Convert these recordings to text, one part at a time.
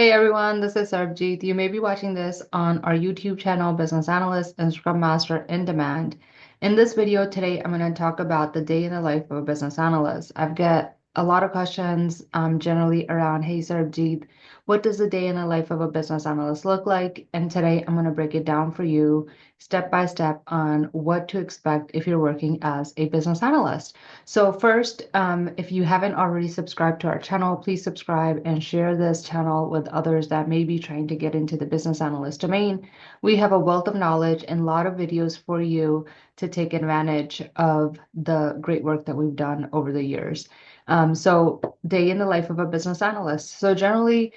Hey everyone, this is Sarbjeet. You may be watching this on our YouTube channel, Business Analyst and Scrum Master in Demand. In this video today, I'm going to talk about the day in the life of a business analyst. I've got a lot of questions generally around, hey Sarbjeet, what does the day in the life of a business analyst look like? And today I'm going to break it down for you step by step on what to expect if you're working as a business analyst. So first, if you haven't already subscribed to our channel, please subscribe and share this channel with others that may be trying to get into the business analyst domain. We have a wealth of knowledge and a lot of videos for you to take advantage of the great work that we've done over the years. So day in the life of a business analyst. So generally,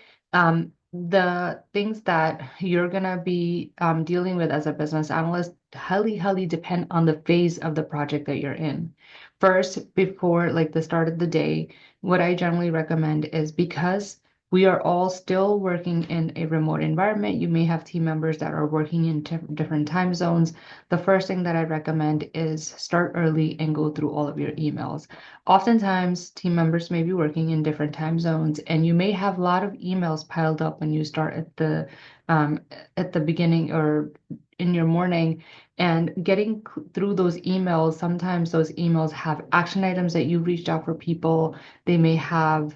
the things that you're going to be dealing with as a business analyst highly depend on the phase of the project that you're in. First, before like the start of the day, what I generally recommend is because we are all still working in a remote environment, you may have team members that are working in different time zones. The first thing that I recommend is start early and go through all of your emails. Oftentimes, team members may be working in different time zones, and you may have a lot of emails piled up when you start at the beginning or in your morning, and getting through those emails. Sometimes those emails have action items that you reached out for people. They may have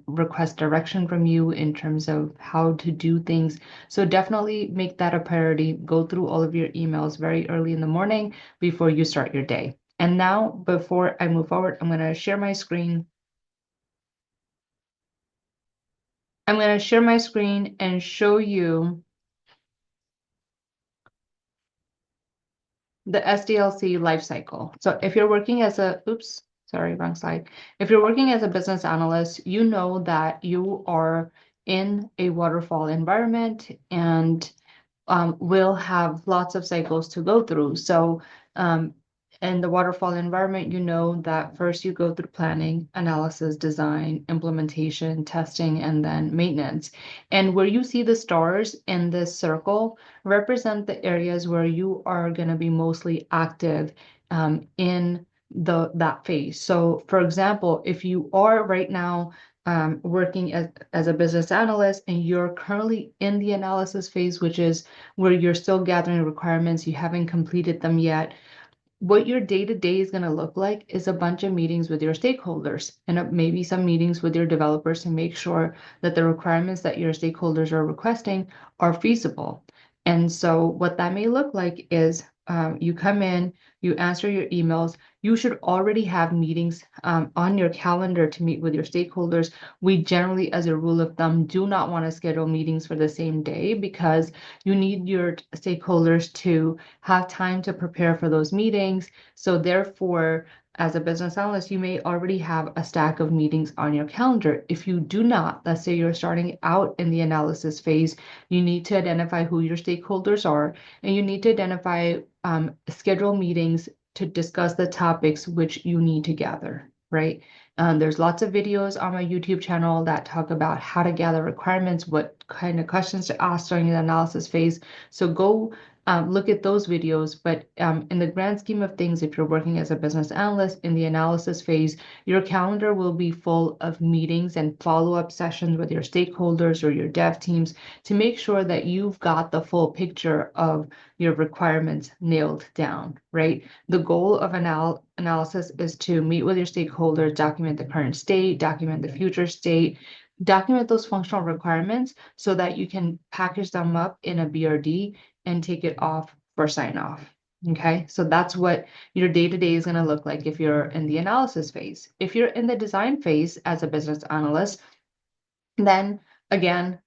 request direction from you in terms of how to do things. So definitely make that a priority. Go through all of your emails very early in the morning before you start your day. And now, before I move forward, I'm going to share my screen. I'm going to share my screen and show you the SDLC lifecycle. So if you're working as a, oops, sorry, wrong slide. If you're working as a business analyst, you know that you are in a waterfall environment and will have lots of cycles to go through. So in the waterfall environment, you know that first you go through planning, analysis, design, implementation, testing, and then maintenance. And where you see the stars in this circle represent the areas where you are going to be mostly active in that phase. So for example, if you are right now working as a business analyst and you're currently in the analysis phase, which is where you're still gathering requirements, you haven't completed them yet, what your day-to-day is going to look like is a bunch of meetings with your stakeholders and maybe some meetings with your developers to make sure that the requirements that your stakeholders are requesting are feasible. And so what that may look like is you come in, you answer your emails. You should already have meetings on your calendar to meet with your stakeholders. We generally, as a rule of thumb, do not want to schedule meetings for the same day because you need your stakeholders to have time to prepare for those meetings. So therefore, as a business analyst, you may already have a stack of meetings on your calendar. If you do not, let's say you're starting out in the analysis phase, you need to identify who your stakeholders are, and you need to identify schedule meetings to discuss the topics which you need to gather, right? There's lots of videos on my YouTube channel that talk about how to gather requirements, what kind of questions to ask during the analysis phase. So go look at those videos. But in the grand scheme of things, if you're working as a business analyst in the analysis phase, your calendar will be full of meetings and follow-up sessions with your stakeholders or your dev teams to make sure that you've got the full picture of your requirements nailed down, right? The goal of analysis is to meet with your stakeholders, document the current state, document the future state, document those functional requirements so that you can package them up in a BRD and take it off for sign off. Okay, so that's what your day-to-day is going to look like if you're in the analysis phase. If you're in the design phase as a business analyst, then again,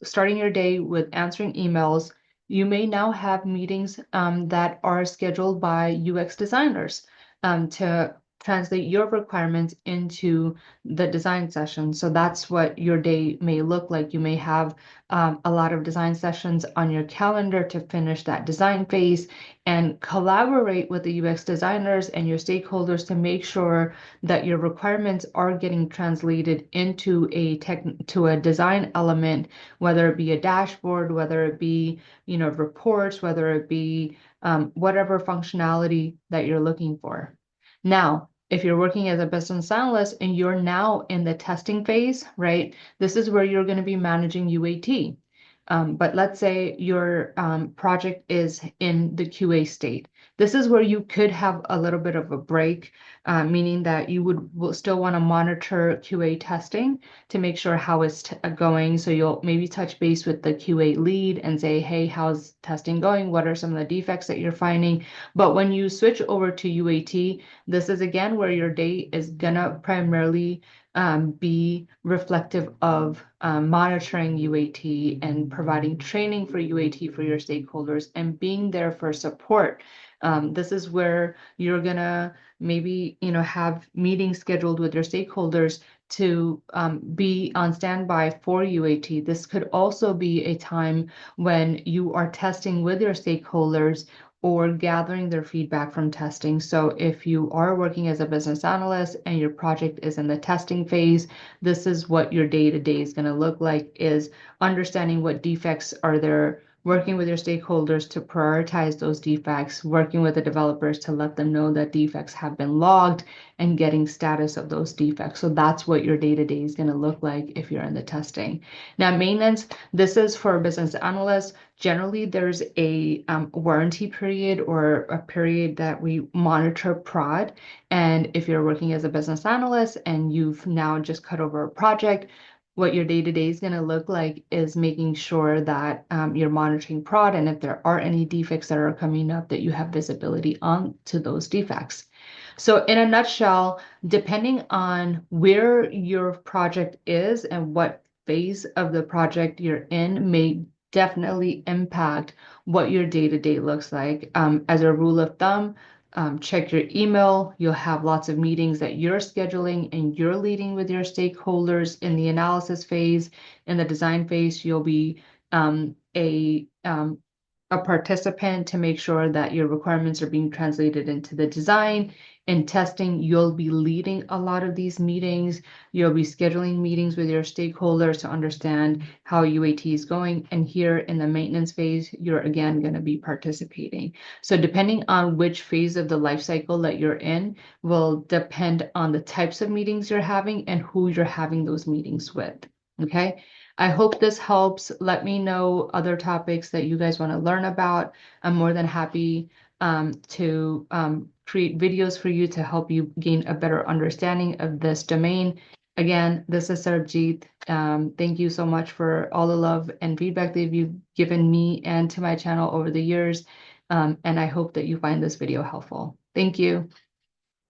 starting your day with answering emails, you may now have meetings that are scheduled by UX designers to translate your requirements into the design session. So that's what your day may look like. You may have a lot of design sessions on your calendar to finish that design phase and collaborate with the UX designers and your stakeholders to make sure that your requirements are getting translated into a design element, whether it be a dashboard, whether it be, reports, whether it be whatever functionality that you're looking for. Now, If you're working as a business analyst and you're now in the testing phase, right? This is where you're going to be managing UAT. But let's say your project is in the QA state. This is where you could have a little bit of a break, meaning that you will still want to monitor QA testing to make sure how it's going. So you'll maybe touch base with the QA lead and say, hey, how's testing going? What are some of the defects that you're finding? But when you switch over to UAT, this is again where your day is gonna primarily be reflective of monitoring UAT and providing training for UAT for your stakeholders and being there for support. This is where you're gonna maybe have meetings scheduled with your stakeholders to be on standby for UAT. This could also be a time when you are testing with your stakeholders or gathering their feedback from testing. So if you are working as a business analyst and your project is in the testing phase, this is what your day-to-day is going to look like, is understanding what defects are there, working with your stakeholders to prioritize those defects, working with the developers to let them know that defects have been logged, and getting status of those defects. So that's what your day-to-day is going to look like if you're in the testing. Now, maintenance, this is for a business analyst. Generally, there's a warranty period or a period that we monitor prod. And if you're working as a business analyst and you've now just cut over a project, what your day-to-day is going to look like is making sure that you're monitoring prod, and if there are any defects that are coming up, that you have visibility on to those defects. So in a nutshell, depending on where your project is and what phase of the project you're in may definitely impact what your day-to-day looks like. As a rule of thumb, check your email. You'll have lots of meetings that you're scheduling and you're leading with your stakeholders in the analysis phase. In the design phase, you'll be a participant to make sure that your requirements are being translated into the design. In testing, you'll be leading a lot of these meetings. You'll be scheduling meetings with your stakeholders to understand how UAT is going. And here in the maintenance phase, you're again going to be participating. So depending on which phase of the life cycle that you're in will depend on the types of meetings you're having and who you're having those meetings with. Okay. I hope this helps. Let me know other topics that you guys want to learn about. I'm more than happy to create videos for you to help you gain a better understanding of this domain. Again, this is Sarjeet. Thank you so much for all the love and feedback that you've given me and to my channel over the years. And I hope that you find this video helpful. Thank you.